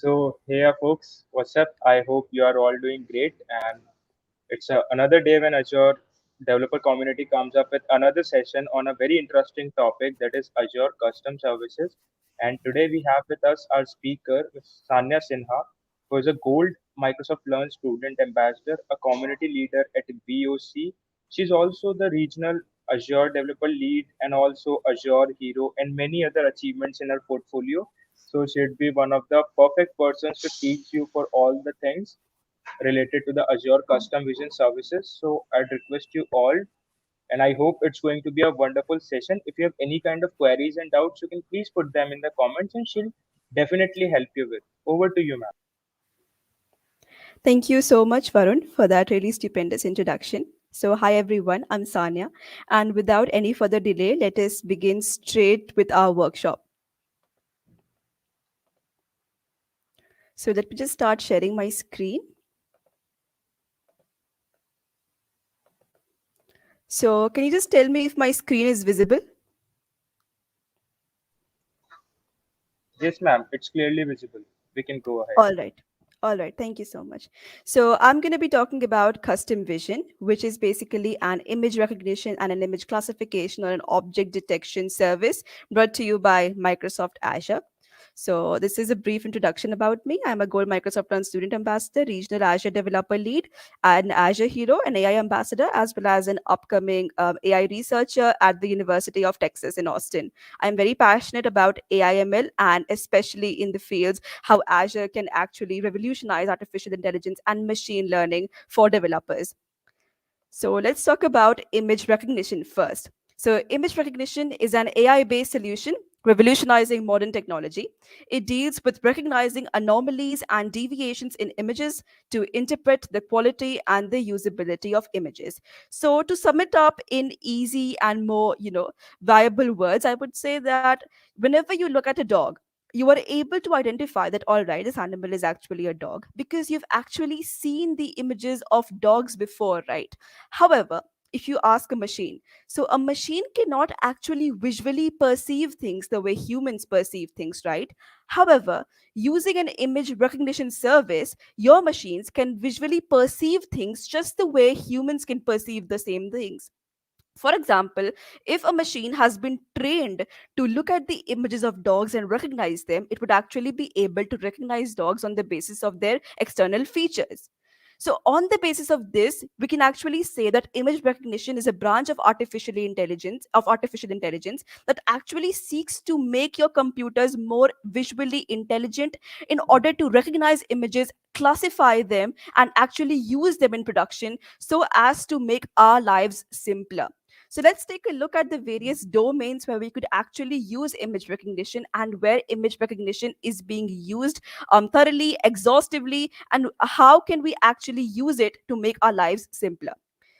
Hey, folks, what's up? I hope you are all doing great. And it's another day when Azure developer community comes up with another session on a very interesting topic, that is Azure Custom Services. And today we have with us our speaker, Ms. Sanya Sinha, who is a Gold Microsoft Learn Student Ambassador, a community leader at BOC. She's also the regional Azure developer lead and also Azure hero and many other achievements in her portfolio. So she'd be one of the perfect persons to teach you for all the things related to the Azure Custom Vision services. So I'd request you all, and I hope it's going to be a wonderful session. If you have any kind of queries and doubts, you can please put them in the comments and she'll definitely help you with. Over to you, ma'am. Thank you so much, Varun, for that really stupendous introduction. So, hi everyone, I'm Sanya, and without any further delay, let us begin straight with our workshop. So, let me just start sharing my screen. So, can you just tell me if my screen is visible? Yes, ma'am, it's clearly visible. We can go ahead. All right. All right. Thank you so much. So, I'm going to be talking about custom vision, which is basically an image recognition and an image classification or an object detection service brought to you by Microsoft Azure. So, this is a brief introduction about me. I'm a Gold Microsoft Learn Student Ambassador, Regional Azure Developer Lead, an Azure Hero, an AI Ambassador, as well as an upcoming AI researcher at the University of Texas in Austin. I'm very passionate about AI/ML and especially in the fields how Azure can actually revolutionize artificial intelligence and machine learning for developers. So let's talk about image recognition first. So, image recognition is an AI based solution revolutionizing modern technology. It deals with recognizing anomalies and deviations in images to interpret the quality and the usability of images. So, to sum it up in easy and more, viable words, I would say that whenever you look at a dog, you are able to identify that all right, this animal is actually a dog because you've actually seen the images of dogs before, right? However, if you ask a machine, so a machine cannot actually visually perceive things the way humans perceive things, right? However, using an image recognition service, your machines can visually perceive things just the way humans can perceive the same things. For example, if a machine has been trained to look at the images of dogs and recognize them, it would actually be able to recognize dogs on the basis of their external features. So, on the basis of this, we can actually say that image recognition is a branch of artificial intelligence that actually seeks to make your computers more visually intelligent in order to recognize images, classify them, and actually use them in production so as to make our lives simpler. So let's take a look at the various domains where we could actually use image recognition and where image recognition is being used thoroughly, exhaustively, and how can we actually use it to make our lives simpler.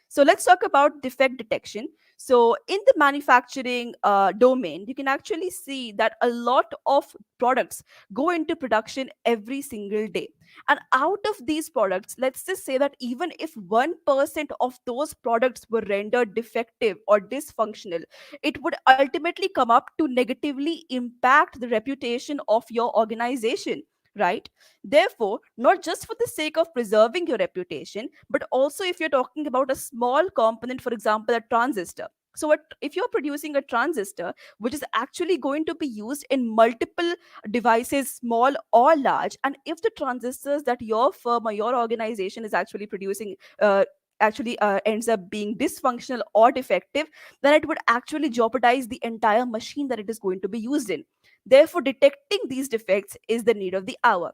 So let's talk about defect detection. So in the manufacturing domain, you can actually see that a lot of products go into production every single day. And out of these products, let's just say that even if 1% of those products were rendered defective or dysfunctional, it would ultimately come up to negatively impact the reputation of your organization, right? Therefore, not just for the sake of preserving your reputation, but also if you're talking about a small component, for example, a transistor. So, if you're producing a transistor, which is actually going to be used in multiple devices, small or large, and if the transistors that your firm or your organization is actually producing, actually ends up being dysfunctional or defective, then it would actually jeopardize the entire machine that it is going to be used in. Therefore, detecting these defects is the need of the hour.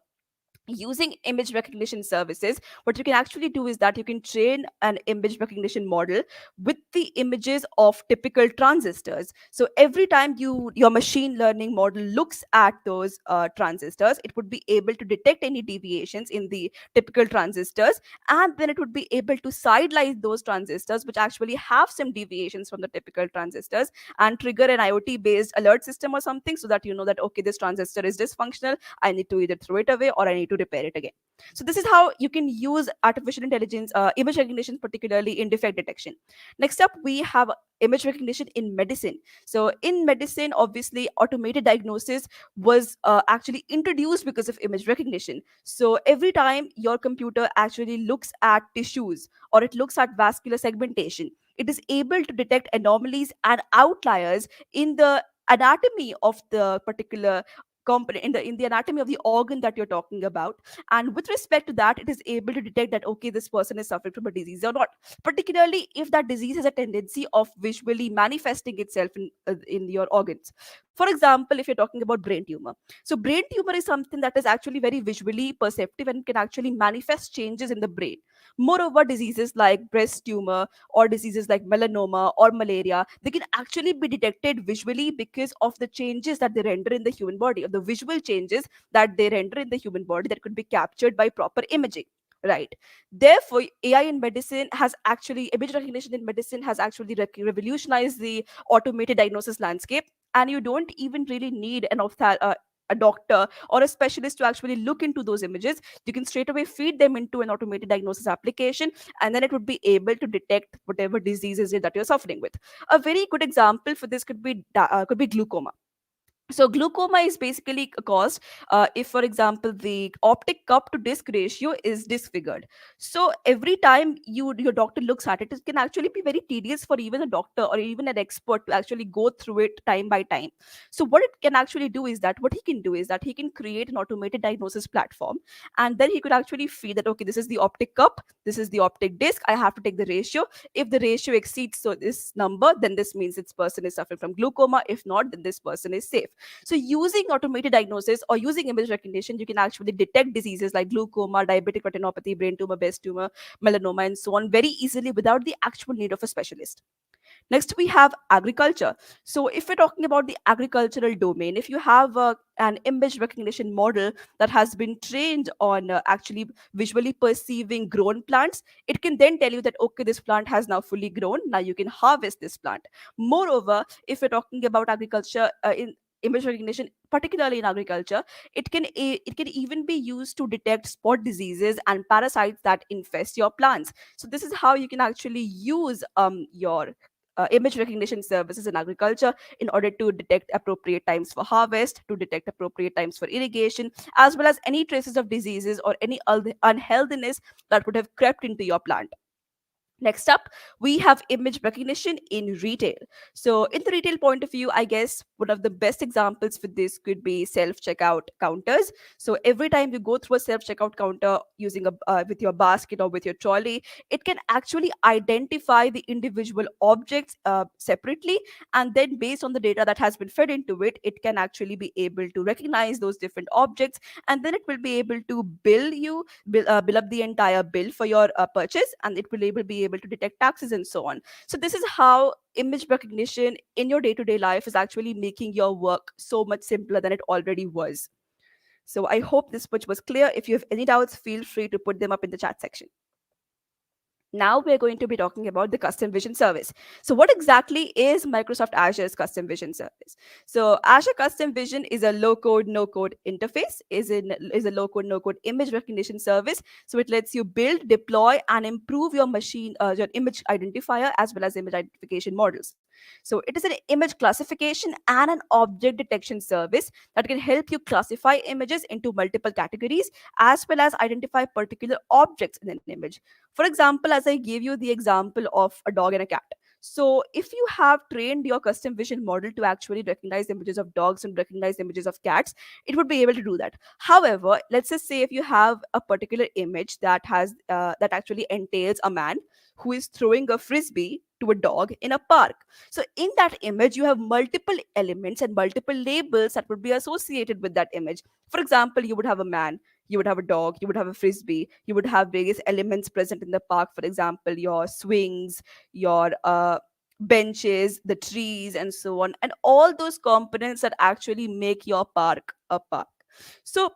Using image recognition services, what you can actually do is that you can train an image recognition model with the images of typical transistors. So every time your machine learning model looks at those transistors, it would be able to detect any deviations in the typical transistors, and then it would be able to sidelight those transistors which actually have some deviations from the typical transistors and trigger an IoT based alert system or something, so that you know that okay, this transistor is dysfunctional, I need to either throw it away or I need to repair it again. So this is how you can use artificial intelligence image recognition, particularly in defect detection. Next up, we have image recognition in medicine. So in medicine, obviously, automated diagnosis was actually introduced because of image recognition. So every time your computer actually looks at tissues or it looks at vascular segmentation, it is able to detect anomalies and outliers in the anatomy of the particular component, in the anatomy of the organ that you're talking about. And with respect to that, it is able to detect that okay, this person is suffering from a disease or not, particularly if that disease has a tendency of visually manifesting itself in your organs. For example, if you're talking about brain tumor, so brain tumor is something that is actually very visually perceptive and can actually manifest changes in the brain. Moreover, diseases like breast tumor or diseases like melanoma or malaria, they can actually be detected visually because of the changes that they render in the human body, or the visual changes that they render in the human body that could be captured by proper imaging. Right. Therefore, AI in medicine has actually, image recognition in medicine has actually revolutionized the automated diagnosis landscape. And you don't even really need a doctor or a specialist to actually look into those images. You can straight away feed them into an automated diagnosis application, and then it would be able to detect whatever disease is it that you're suffering with. A very good example for this could be glaucoma. So glaucoma is basically caused if, for example, the optic cup to disc ratio is disfigured. So every time your doctor looks at it, it can actually be very tedious for even a doctor or even an expert to actually go through it time by time. So what he can do is that he can create an automated diagnosis platform, and then he could actually feed that okay, this is the optic cup, this is the optic disc, I have to take the ratio. If the ratio exceeds so this number, then this means this person is suffering from glaucoma. If not, then this person is safe. So, using automated diagnosis or using image recognition, you can actually detect diseases like glaucoma, diabetic retinopathy, brain tumor, breast tumor, melanoma, and so on very easily without the actual need of a specialist. Next, we have agriculture. So, if we're talking about the agricultural domain, if you have an image recognition model that has been trained on actually visually perceiving grown plants, it can then tell you that, okay, this plant has now fully grown. Now you can harvest this plant. Moreover, if we're talking about agriculture in image recognition, particularly in agriculture, it can even be used to detect spot diseases and parasites that infest your plants. So this is how you can actually use your image recognition services in agriculture in order to detect appropriate times for harvest, to detect appropriate times for irrigation, as well as any traces of diseases or any unhealthiness that would have crept into your plant. Next up, we have image recognition in retail. So, in the retail point of view, I guess one of the best examples for this could be self checkout counters. So, every time you go through a self checkout counter using with your basket or with your trolley, it can actually identify the individual objects separately, and then based on the data that has been fed into it, it can actually be able to recognize those different objects, and then it will be able to bill up the entire bill for your purchase, and it will be able to detect taxes and so on. So this is how image recognition in your day-to-day life is actually making your work so much simpler than it already was. So I hope this much was clear. If you have any doubts, feel free to put them up in the chat section. Now we're going to be talking about the custom vision service. So what exactly is Microsoft Azure's custom vision service? So Azure Custom Vision is a low code no code interface, is a low code no code image recognition service. So it lets you build, deploy, and improve your image identifier as well as image identification models. So it is an image classification and an object detection service that can help you classify images into multiple categories as well as identify particular objects in an image. For example, as I gave you the example of a dog and a cat. So, if you have trained your custom vision model to actually recognize images of dogs and recognize images of cats, it would be able to do that. However, let's just say if you have a particular image that actually entails a man who is throwing a frisbee to a dog in a park. So, in that image, you have multiple elements and multiple labels that would be associated with that image. For example, you would have a man, you would have a dog, you would have a frisbee, you would have various elements present in the park. For example, your swings, your benches, the trees, and so on, and all those components that actually make your park a park. So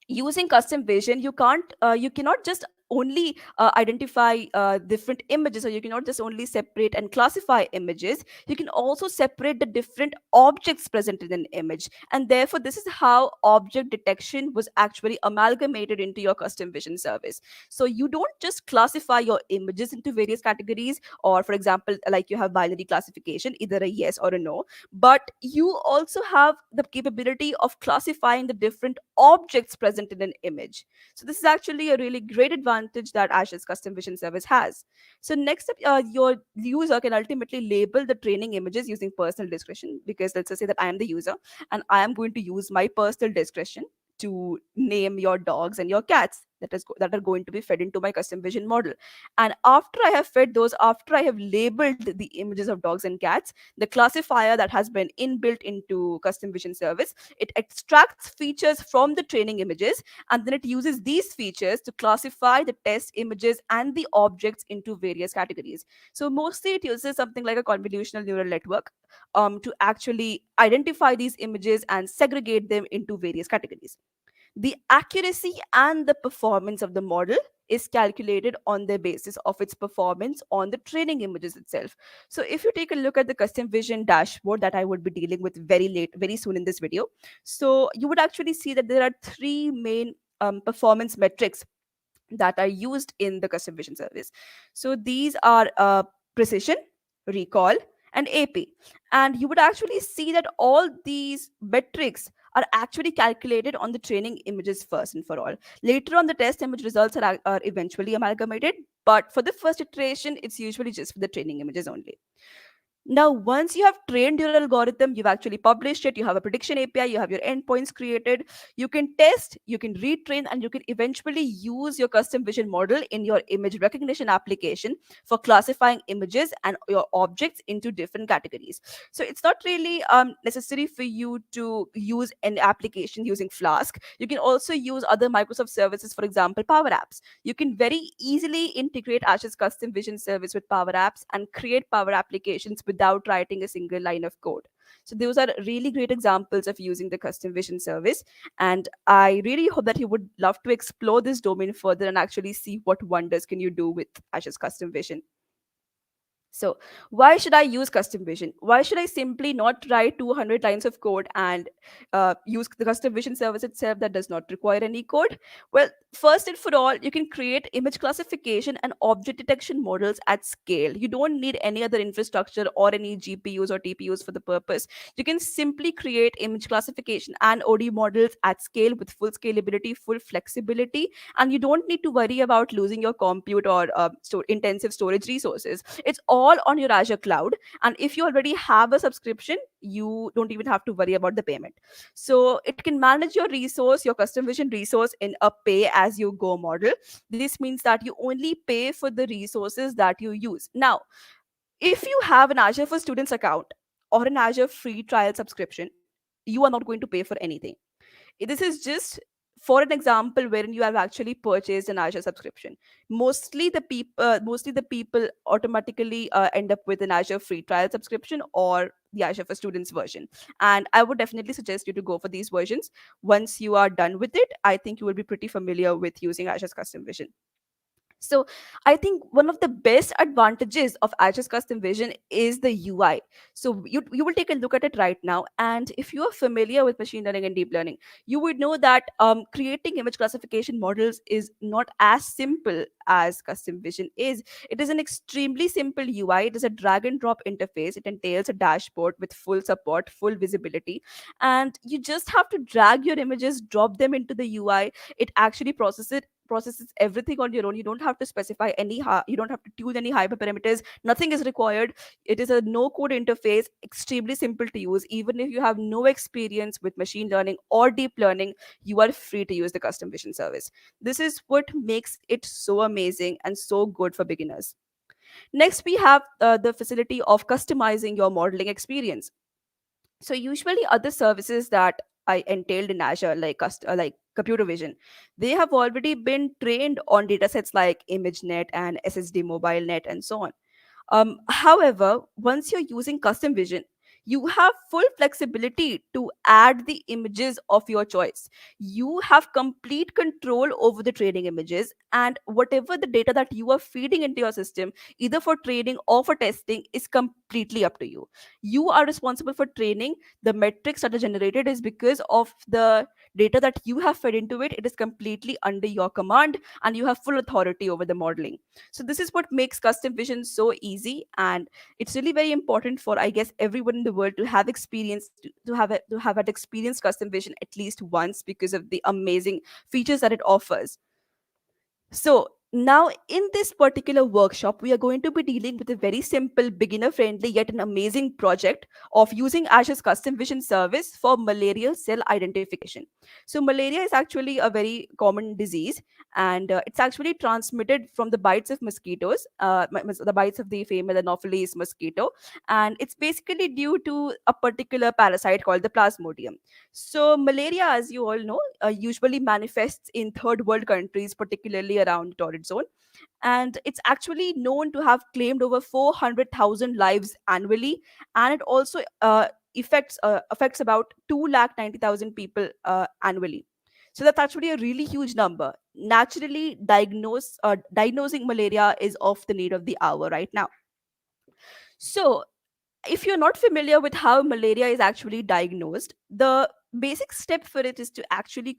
using custom vision, you cannot just only identify different images, or you cannot just only separate and classify images. You can also separate the different objects present in an image. And therefore, this is how object detection was actually amalgamated into your custom vision service. So you don't just classify your images into various categories, or for example, like you have binary classification, either a yes or a no, but you also have the capability of classifying the different objects present in an image. So this is actually a really great advantage that Azure's custom vision service has. So next up, your user can ultimately label the training images using personal discretion, because let's just say that I am the user and I am going to use my personal discretion to name your dogs and your cats that are going to be fed into my custom vision model. And after I have fed those, after I have labeled the images of dogs and cats, the classifier that has been inbuilt into custom vision service, it extracts features from the training images, and then it uses these features to classify the test images and the objects into various categories. So mostly it uses something like a convolutional neural network to actually identify these images and segregate them into various categories. The accuracy and the performance of the model is calculated on the basis of its performance on the training images itself. So if you take a look at the custom vision dashboard that I would be dealing with very soon in this video, so you would actually see that there are three main performance metrics that are used in the custom vision service. So these are precision, recall, and AP. And you would actually see that all these metrics are actually calculated on the training images first and for all. Later on, the test image results are eventually amalgamated, but for the first iteration, it's usually just for the training images only. Now, once you have trained your algorithm, you've actually published it, you have a prediction API, you have your endpoints created, you can test, you can retrain, and you can eventually use your custom vision model in your image recognition application for classifying images and your objects into different categories. So it's not really necessary for you to use an application using Flask. You can also use other Microsoft services, for example, Power Apps. You can very easily integrate Azure's custom vision service with Power Apps and create Power applications without writing a single line of code. So those are really great examples of using the custom vision service. And I really hope that you would love to explore this domain further and actually see what wonders can you do with Azure's custom vision. So, why should I use custom vision? Why should I simply not write 200 lines of code and use the custom vision service itself that does not require any code? Well, first and for all, you can create image classification and object detection models at scale. You don't need any other infrastructure or any GPUs or TPUs for the purpose. You can simply create image classification and OD models at scale with full scalability, full flexibility, and you don't need to worry about losing your compute or intensive storage resources. It's all on your Azure cloud, and if you already have a subscription, you don't even have to worry about the payment. So it can manage your resource, your custom vision resource, in a pay as you go model. This means that you only pay for the resources that you use. Now, if you have an Azure for Students account or an Azure free trial subscription, you are not going to pay for anything. This is just for an example wherein you have actually purchased an Azure subscription. Mostly the people automatically end up with an Azure free trial subscription or the Azure for Students version. And I would definitely suggest you to go for these versions. Once you are done with it, I think you will be pretty familiar with using Azure's custom vision. So I think one of the best advantages of Azure's custom vision is the UI. So you will take a look at it right now. And if you are familiar with machine learning and deep learning, you would know that creating image classification models is not as simple as custom vision is. It is an extremely simple UI. It is a drag and drop interface. It entails a dashboard with full support, full visibility. And you just have to drag your images, drop them into the UI. It actually processes everything on your own. You don't have to specify you don't have to tune any hyperparameters. Nothing is required. It is a no code interface, extremely simple to use. Even if you have no experience with machine learning or deep learning, you are free to use the custom vision service. This is what makes it so amazing and so good for beginners. Next, we have the facility of customizing your modeling experience. So usually other services that I entailed in Azure, like computer vision, they have already been trained on datasets like ImageNet and SSD MobileNet and so on. However, once you're using custom vision, You have full flexibility to add the images of your choice. You have complete control over the training images, and whatever the data that you are feeding into your system, either for training or for testing, is completely up to you. You are responsible for training. The metrics that are generated is because of the data that you have fed into it. It is completely under your command, and you have full authority over the modeling. So this is what makes custom vision so easy, and it's really very important for, I guess, everyone in the world to have experience, to have had experienced custom vision at least once, because of the amazing features that it offers. So, now in this particular workshop, we are going to be dealing with a very simple, beginner friendly, yet an amazing project of using Azure's custom vision service for malarial cell identification. So, malaria is actually a very common disease, and it's actually transmitted from the bites of mosquitoes, the bites of the female Anopheles mosquito, and it's basically due to a particular parasite called the Plasmodium. So, malaria, as you all know, usually manifests in third world countries, particularly around torrid zone, and it's actually known to have claimed over 400,000 lives annually, and it also affects about 290,000 people annually. So that's actually a really huge number. Naturally, diagnosing malaria is of the need of the hour right now. So if you're not familiar with how malaria is actually diagnosed, the basic step for it is to actually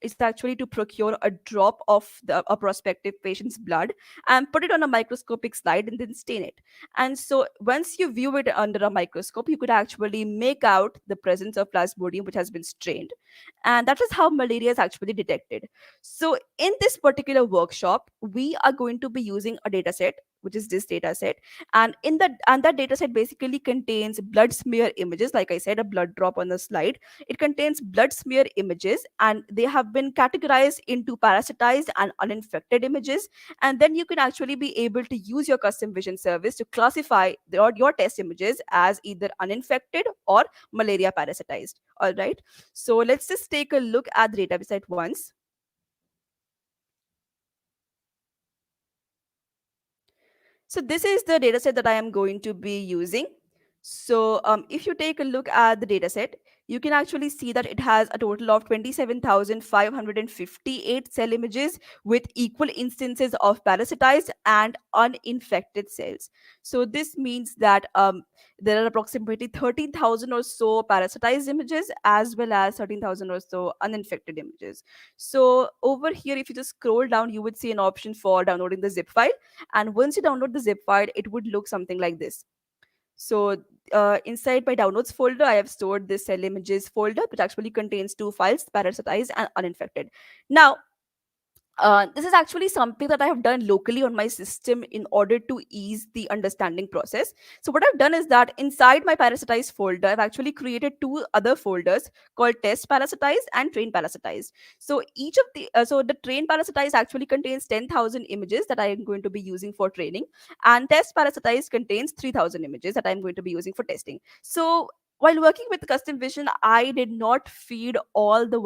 is actually to procure a drop of a prospective patient's blood and put it on a microscopic slide and then stain it. And so once you view it under a microscope, you could actually make out the presence of plasmodium which has been strained, and that is how malaria is actually detected. So in this particular workshop, we are going to be using a data set, which is this data set, and that data set basically contains blood smear images. Like I said, a blood drop on the slide, it contains blood smear images, and they have been categorized into parasitized and uninfected images. And then you can actually be able to use your custom vision service to classify your test images as either uninfected or malaria parasitized. All right, so let's just take a look at the data set once. So this is the dataset that I am going to be using. So if you take a look at the dataset, you can actually see that it has a total of 27,558 cell images with equal instances of parasitized and uninfected cells. So this means that there are approximately 13,000 or so parasitized images as well as 13,000 or so uninfected images. So over here, if you just scroll down, you would see an option for downloading the zip file, and once you download the zip file, it would look something like this. So inside my downloads folder, I have stored this cell images folder, which actually contains two files, parasitized and uninfected. Now this is actually something that I have done locally on my system in order to ease the understanding process. So what I've done is that inside my parasitized folder, I've actually created two other folders called test parasitized and train parasitized. So each of the train parasitized actually contains 10,000 images that I am going to be using for training, and test parasitized contains 3,000 images that I'm going to be using for testing. So while working with custom vision, I did not feed all the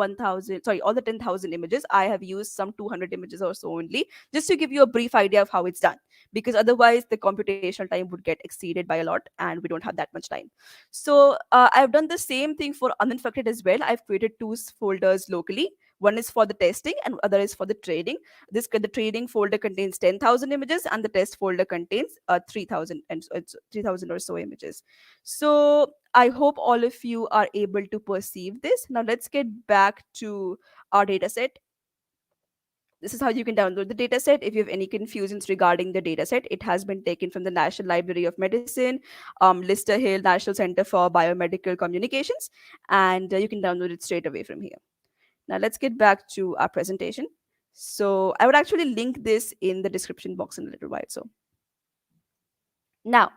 10,000 images. I have used some 200 images or so only, just to give you a brief idea of how it's done, because otherwise the computational time would get exceeded by a lot and we don't have that much time. So I've done the same thing for uninfected as well. I've created two folders locally. One is for the testing and other is for the trading. The trading folder contains 10,000 images and the test folder contains 3,000 and 3,000 or so images. So I hope all of you are able to perceive this. Now let's get back to our data set. This is how you can download the dataset. If you have any confusions regarding the dataset, it has been taken from the National Library of Medicine, Lister Hill National Center for Biomedical Communications, and you can download it straight away from here. Now let's get back to our presentation. So I would actually link this in the description box in a little while. So now,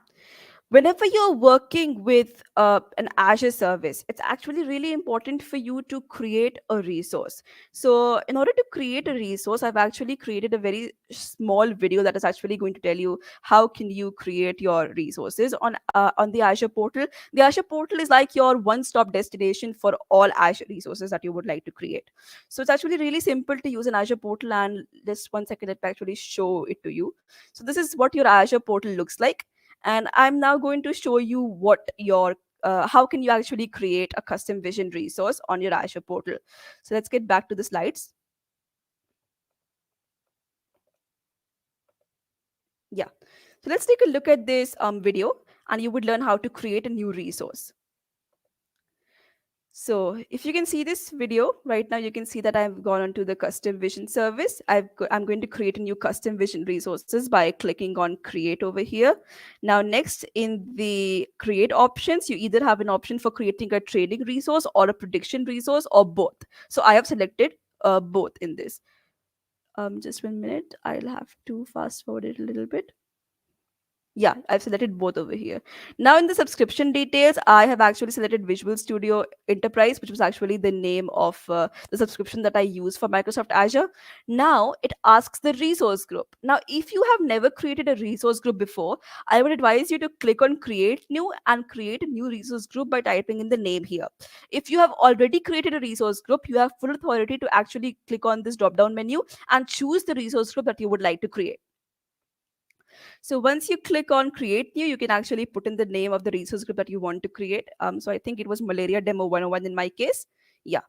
whenever you're working with an Azure service, it's actually really important for you to create a resource. So in order to create a resource, I've actually created a very small video that is actually going to tell you how can you create your resources on the Azure portal. The Azure portal is like your one-stop destination for all Azure resources that you would like to create. So it's actually really simple to use an Azure portal, and just one second, let me actually show it to you. So this is what your Azure portal looks like. And I'm now going to show you what your how can you actually create a custom vision resource on your Azure portal. So let's get back to the slides. Yeah. So let's take a look at this video, and you would learn how to create a new resource. So if you can see this video right now, you can see that I've gone onto the custom vision service. I'm going to create a new custom vision resources by clicking on create over here. Now, next in the create options, you either have an option for creating a training resource or a prediction resource or both. So I have selected both in this. Just 1 minute. I'll have to fast forward it a little bit. Yeah, I've selected both over here. Now in the subscription details, I have actually selected Visual Studio Enterprise, which was actually the name of the subscription that I use for Microsoft Azure. Now it asks the resource group. Now, if you have never created a resource group before, I would advise you to click on create new and create a new resource group by typing in the name here. If you have already created a resource group, you have full authority to actually click on this drop down menu and choose the resource group that you would like to create. So once you click on create new, you can actually put in the name of the resource group that you want to create. So I think it was Malaria Demo 101 in my case. Yeah.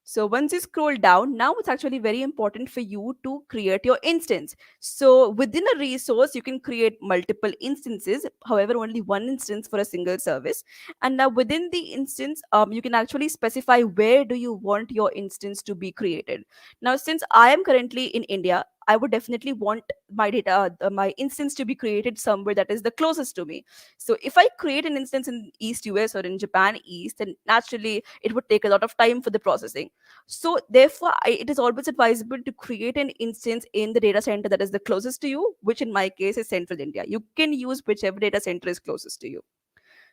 So once you scroll down, now it's actually very important for you to create your instance. So within a resource, you can create multiple instances, however, only one instance for a single service. And now within the instance, you can actually specify where do you want your instance to be created. Now, since I am currently in India, I would definitely want my data, my instance to be created somewhere that is the closest to me. So if I create an instance in East US or in Japan East, then naturally it would take a lot of time for the processing. So therefore, it is always advisable to create an instance in the data center that is the closest to you, which in my case is Central India. You can use whichever data center is closest to you.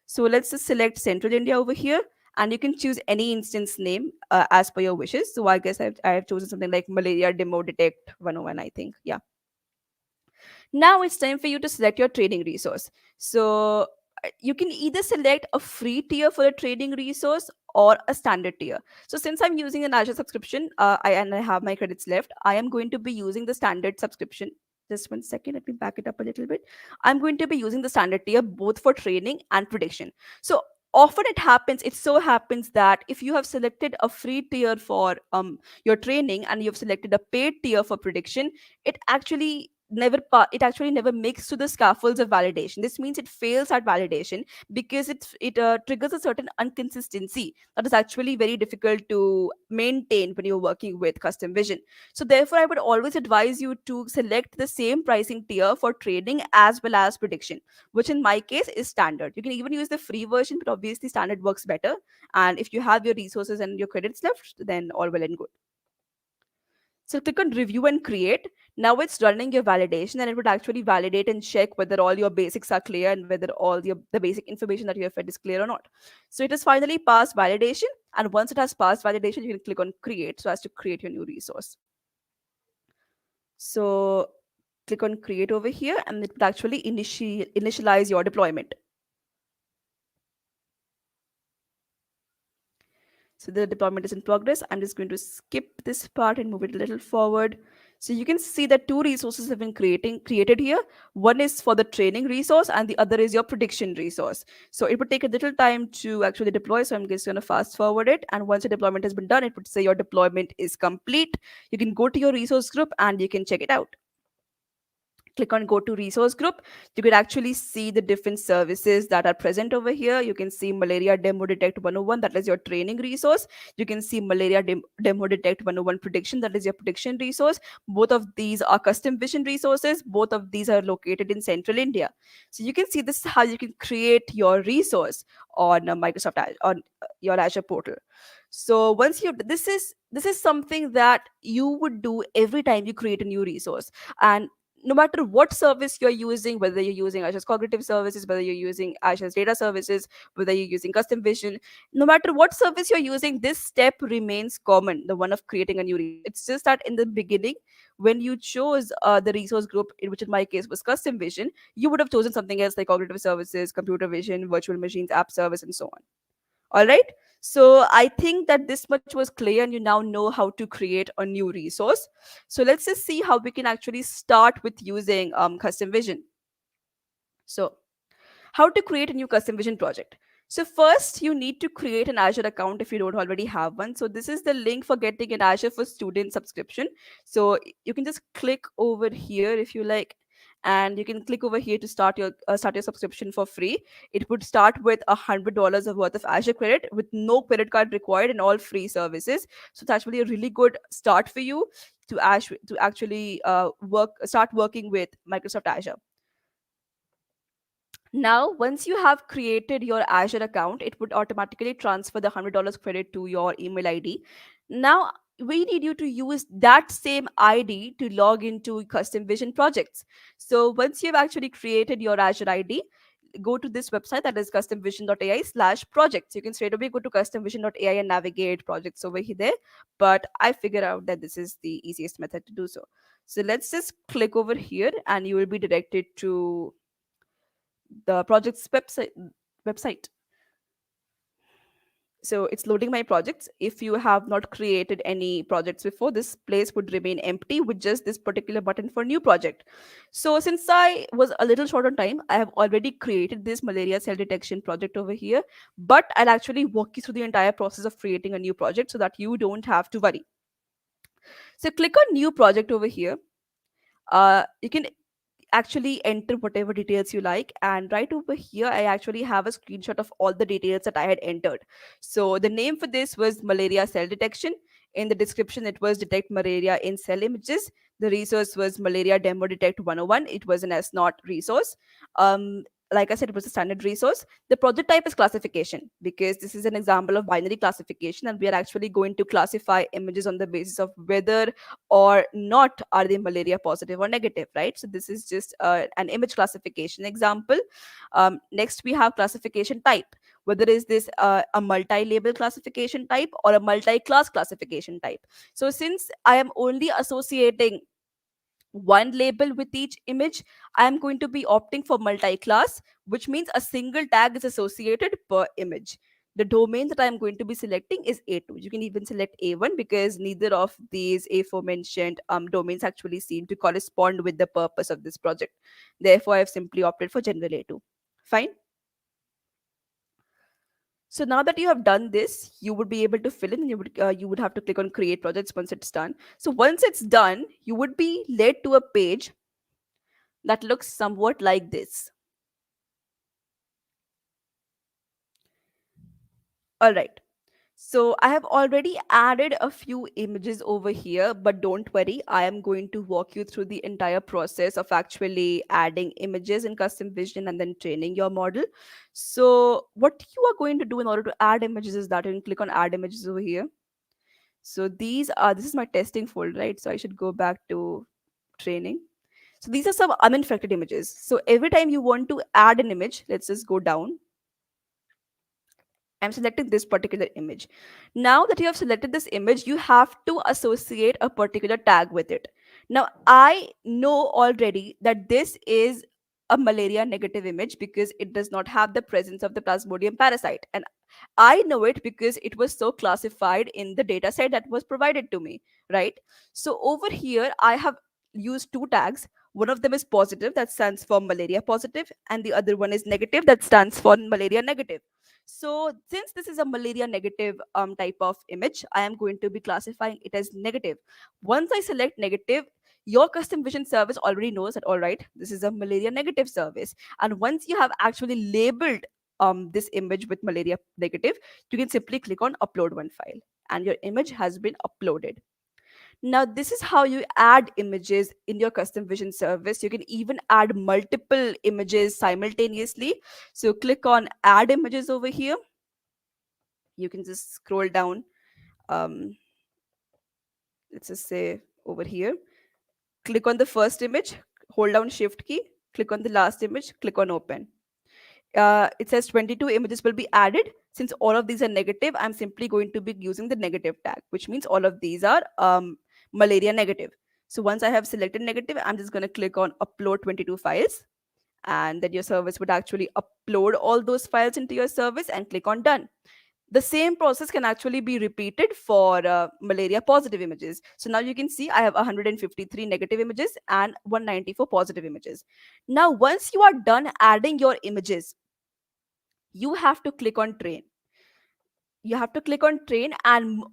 So let's just select Central India over here, and you can choose any instance name as per your wishes. So I guess I have chosen something like Malaria Demo Detect 101, I think. Yeah. Now it's time for you to select your training resource. So you can either select a free tier for a training resource or a standard tier. So since I'm using an Azure subscription, and I have my credits left, I am going to be using the standard subscription. Just 1 second, let me back it up a little bit. I'm going to be using the standard tier both for training and prediction. So often it so happens that if you have selected a free tier for your training and you've selected a paid tier for prediction, it actually never makes to the scaffolds of validation. This means it fails at validation because it triggers a certain inconsistency that is actually very difficult to maintain when you're working with custom vision. So therefore, I would always advise you to select the same pricing tier for training as well as prediction, which in my case is standard. You can even use the free version, but obviously standard works better. And if you have your resources and your credits left, then all well and good. So click on review and create. Now it's running your validation, and it would actually validate and check whether all your basics are clear and whether the basic information that you have fed is clear or not. So it has finally passed validation. And once it has passed validation, you can click on create so as to create your new resource. So click on create over here, and it would actually initialize your deployment. So the deployment is in progress. I'm just going to skip this part and move it a little forward. So you can see that two resources have been created here. One is for the training resource and the other is your prediction resource. So it would take a little time to actually deploy. So I'm just going to fast forward it. And once the deployment has been done, it would say your deployment is complete. You can go to your resource group and you can check it out. Click on go to resource group. You could actually see the different services that are present over here. You can see Malaria Demo Detect 101, that is your training resource. You can see Malaria Demo Detect 101 prediction, that is your prediction resource. Both of these are custom vision resources. Both of these are located in Central India. So you can see this is how you can create your resource on on your Azure portal. So once you this is something that you would do every time you create a new resource. And no matter what service you're using, whether you're using Azure's cognitive services, whether you're using Azure's data services, whether you're using custom vision, no matter what service you're using, this step remains common, the one of creating a new resource. It's just that in the beginning, when you chose the resource group, which in my case was custom vision, you would have chosen something else like cognitive services, computer vision, virtual machines, app service, and so on. All right. So I think that this much was clear and you now know how to create a new resource. So let's just see how we can actually start with using custom vision. So How to create a new custom vision project. So first you need to create an Azure account if you don't already have one. So this is the link for getting an Azure for Student subscription. So you can just click over here if you like, and you can click over here to start your subscription for free. It would start with $100 of worth of Azure credit with no credit card required and all free services. So it's actually a really good start for you to actually start working with Microsoft Azure. Now, once you have created your Azure account, it would automatically transfer the $100 credit to your email ID. Now, we need you to use that same ID to log into Custom Vision projects. So, once you've actually created your Azure ID, go to this website, that is customvision.ai/projects. You can straight away go to customvision.ai and navigate projects over here there. But I figured out that this is the easiest method to do so. So, let's just click over here and you will be directed to the project's website. So it's loading my projects. If you have not created any projects before, this place would remain empty with just this particular button for new project. So since I was a little short on time, I have already created this malaria cell detection project over here, but I'll actually walk you through the entire process of creating a new project so that you don't have to worry. So click on new project over here. You can actually enter whatever details you like, and right over here I actually have a screenshot of all the details that I had entered. So the name for this was malaria cell detection. In the description it was detect malaria in cell images. The resource was malaria demo detect 101. It was an s not resource. um like I said, it was a standard resource. The project type is classification because this is an example of binary classification, and we are actually going to classify images on the basis of whether or not are they malaria positive or negative, right? So this is just an image classification example. Next we have classification type, whether is this a multi-label classification type or a multi-class classification type. So since I am only associating one label with each image, I am going to be opting for multi-class, which means a single tag is associated per image. The domain that I am going to be selecting is A2. You can even select A1 because neither of these aforementioned domains actually seem to correspond with the purpose of this project. Therefore, I have simply opted for general A2. Fine. So now that you have done this, you would be able to fill in. You would have to click on create projects once it's done. So once it's done, you would be led to a page that looks somewhat like this. All right. So I have already added a few images over here, but don't worry, I am going to walk you through the entire process of actually adding images in custom vision and then training your model. So what you are going to do in order to add images is that you can click on add images over here. So this is my testing folder, right? So I should go back to training. So these are some uninfected images. So every time you want to add an image, let's just go down. I'm selecting this particular image. Now that you have selected this image, you have to associate a particular tag with it. Now, I know already that this is a malaria negative image because it does not have the presence of the Plasmodium parasite. And I know it because it was so classified in the data set that was provided to me, right? So over here, I have used two tags. One of them is positive, that stands for malaria positive, and the other one is negative, that stands for malaria negative. So since this is a malaria negative type of image, I am going to be classifying it as negative. Once I select negative, your custom vision service already knows that, all right, this is a malaria negative service. And once you have actually labeled this image with malaria negative, you can simply click on upload one file and your image has been uploaded. Now, this is how you add images in your custom vision service. You can even add multiple images simultaneously. So click on add images over here. You can just scroll down. Um, let's just say over here. Click on the first image, hold down shift key, click on the last image, click on open. It says 22 images will be added. Since all of these are negative, I'm simply going to be using the negative tag, which means all of these are malaria negative. So once I have selected negative, I'm just going to click on upload 22 files, and then your service would actually upload all those files into your service and click on done. The same process can actually be repeated for malaria positive images. So now you can see I have 153 negative images and 194 positive images. Now, once you are done adding your images, you have to click on train. You have to click on train, and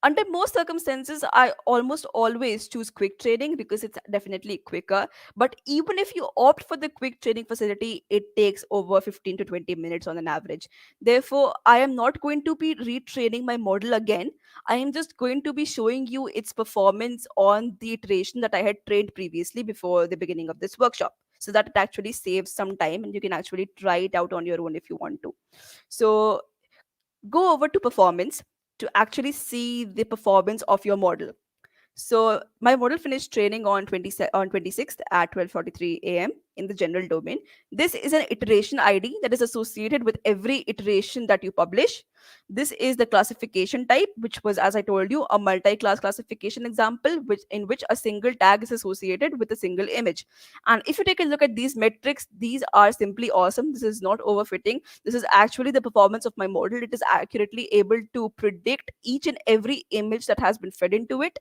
under most circumstances I almost always choose quick training because it's definitely quicker. But even if you opt for the quick training facility, it takes over 15 to 20 minutes on an average. Therefore, I am not going to be retraining my model again. I am just going to be showing you its performance on the iteration that I had trained previously before the beginning of this workshop, so that it actually saves some time and you can actually try it out on your own if you want to. So go over to performance to actually see the performance of your model. So my model finished training on 26th at 12:43 a.m. in the general domain. This is an iteration ID that is associated with every iteration that you publish. This is the classification type, which was, as I told you, a multi-class classification example, which in which a single tag is associated with a single image. And if you take a look at these metrics, these are simply awesome. This is not overfitting. This is actually the performance of my model. It is accurately able to predict each and every image that has been fed into it.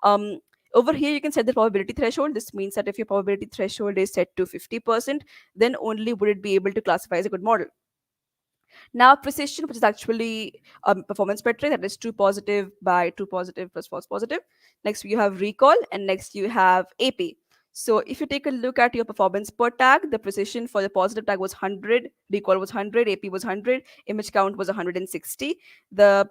um, Over here you can set the probability threshold. This means that if your probability threshold is set to 50%, then only would it be able to classify as a good model. Now precision, which is actually performance metric, that is true positive by true positive plus false positive. Next you have recall, and next you have AP. So if you take a look at your performance per tag, the precision for the positive tag was 100, recall was 100, AP was 100, image count was 160. The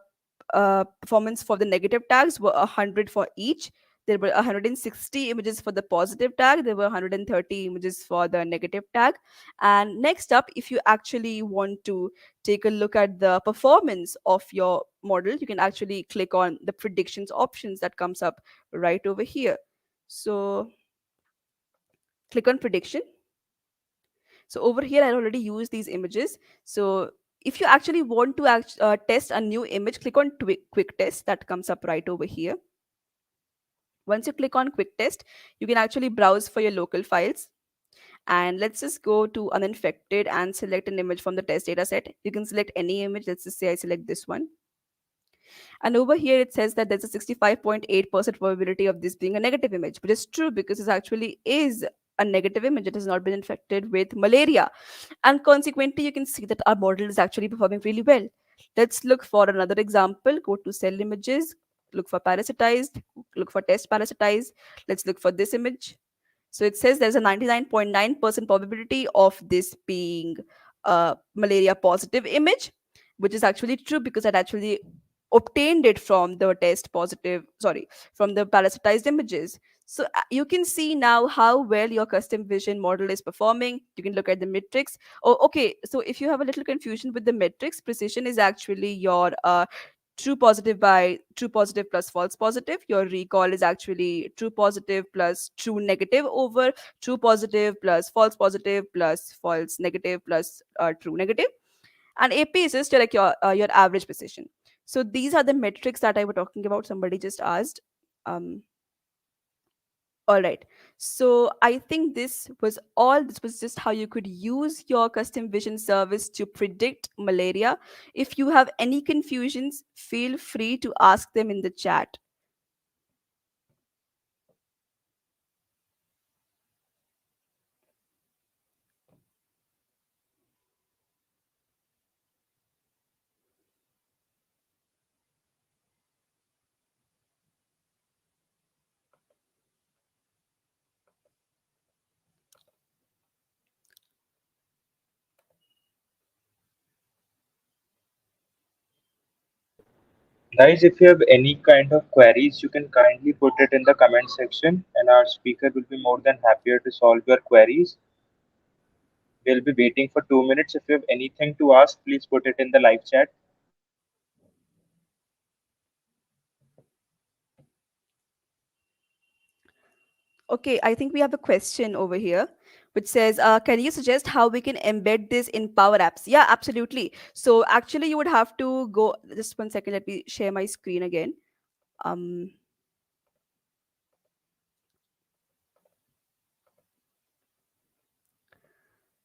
performance for the negative tags were 100 for each. There were 160 images for the positive tag. There were 130 images for the negative tag. And next up, if you actually want to take a look at the performance of your model, you can actually click on the predictions options that comes up right over here. So click on prediction. So over here, I already used these images. So if you actually want to test a new image, click on quick test that comes up right over here. Once you click on quick test, you can actually browse for your local files. And let's just go to uninfected and select an image from the test data set. You can select any image. Let's just say I select this one. And over here, it says that there's a 65.8% probability of this being a negative image, which is true because this actually is a negative image. It has not been infected with malaria. And consequently, you can see that our model is actually performing really well. Let's look for another example. Go to cell images, look for parasitized, look for test parasitized. Let's look for this image. So it says there's a 99.9% probability of this being a malaria positive image, which is actually true because I'd actually obtained it from the test positive, sorry, from the parasitized images. So you can see now how well your custom vision model is performing. You can look at the metrics. Oh, okay. So if you have a little confusion with the metrics, precision is actually your true positive by true positive plus false positive. Your recall is actually true positive plus true negative over true positive plus false negative plus true negative. And AP is just like your average precision. So these are the metrics that I was talking about. Somebody just asked. Um, all right. So I think this was all. This was just how you could use your custom vision service to predict malaria. If you have any confusions, feel free to ask them in the chat. Guys, if you have any kind of queries, you can kindly put it in the comment section and our speaker will be more than happier to solve your queries. We'll be waiting for 2 minutes. If you have anything to ask, please put it in the live chat. Okay, I think we have a question over here which says, can you suggest how we can embed this in Power Apps? Yeah, absolutely. So actually, you would have to go. Just 1 second. Let me share my screen again. Um,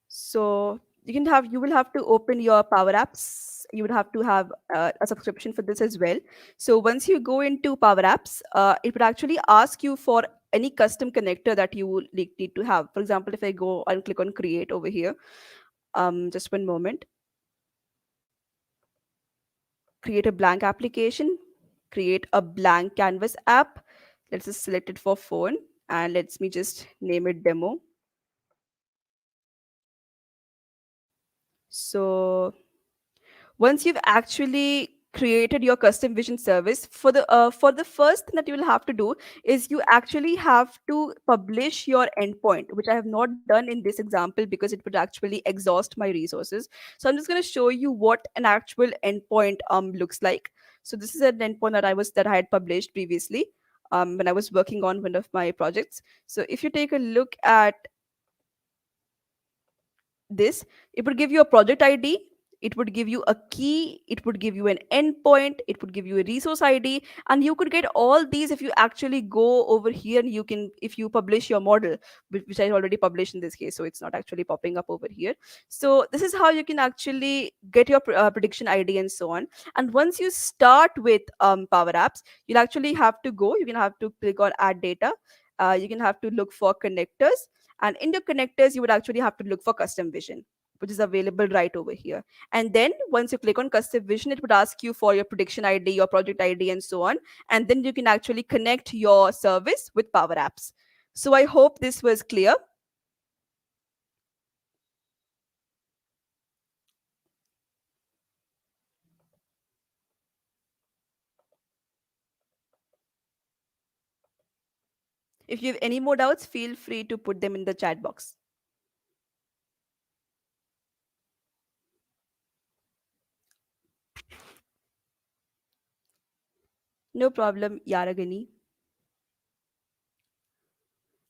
So you will have to open your Power Apps. You would have to have a subscription for this as well. So once you go into Power Apps, it would actually ask you for any custom connector that you would need to have. For example, if I go and click on Create over here, just 1 moment. create a blank application, create a blank canvas app. Let's just select it for phone and let's me just name it demo. So once you've actually created your custom vision service, for the first thing that you will have to do is you actually have to publish your endpoint, which I have not done in this example because it would actually exhaust my resources. So I'm just going to show you what an actual endpoint looks like. So this is an endpoint that I had published previously when I was working on one of my projects. So if you take a look at this, it would give you a project id, it would give you a key, it would give you an endpoint, it would give you a resource id, and you could get all these if you actually go over here and you can, if you publish your model, which I already published in this case, so it's not actually popping up over here. So this is how you can actually get your prediction id and so on. And once you start with power apps, you'll actually have to go, you can have to click on add data, you can have to look for connectors, and in your connectors, you would actually have to look for custom vision, which is available right over here. And then once you click on custom vision, it would ask you for your prediction ID, your project ID, and so on. And then you can actually connect your service with Power Apps. So I hope this was clear. If you have any more doubts, feel free to put them in the chat box. No problem, Yaragani.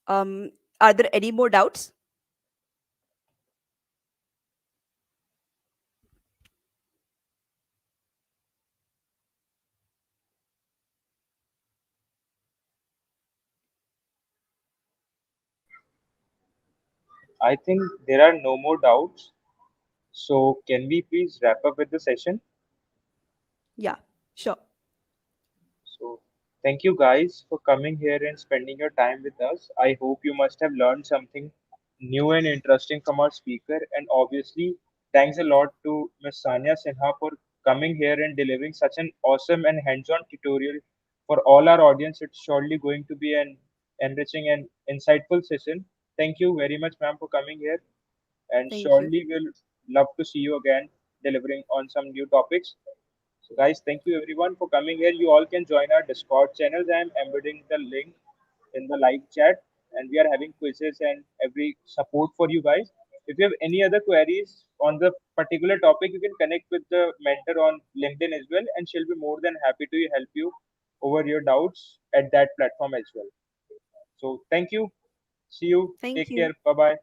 Are there any more doubts? I think there are no more doubts. So can we please wrap up with the session? Yeah, sure. So, thank you guys for coming here and spending your time with us. I hope you must have learned something new and interesting from our speaker. And obviously, thanks a lot to Ms. Sanya Sinha for coming here and delivering such an awesome and hands on tutorial for all our audience. It's surely going to be an enriching and insightful session. Thank you very much, ma'am, for coming here. And Thank you. surely we'll love to see you again delivering on some new topics. So, guys, thank you everyone for coming here. You all can join our Discord channels. I am embedding the link in the live chat, and we are having quizzes and every support for you guys. If you have any other queries on the particular topic, you can connect with the mentor on LinkedIn as well, and she'll be more than happy to help you over your doubts at that platform as well. So, thank you. See you. Thank Take you. care. Bye bye.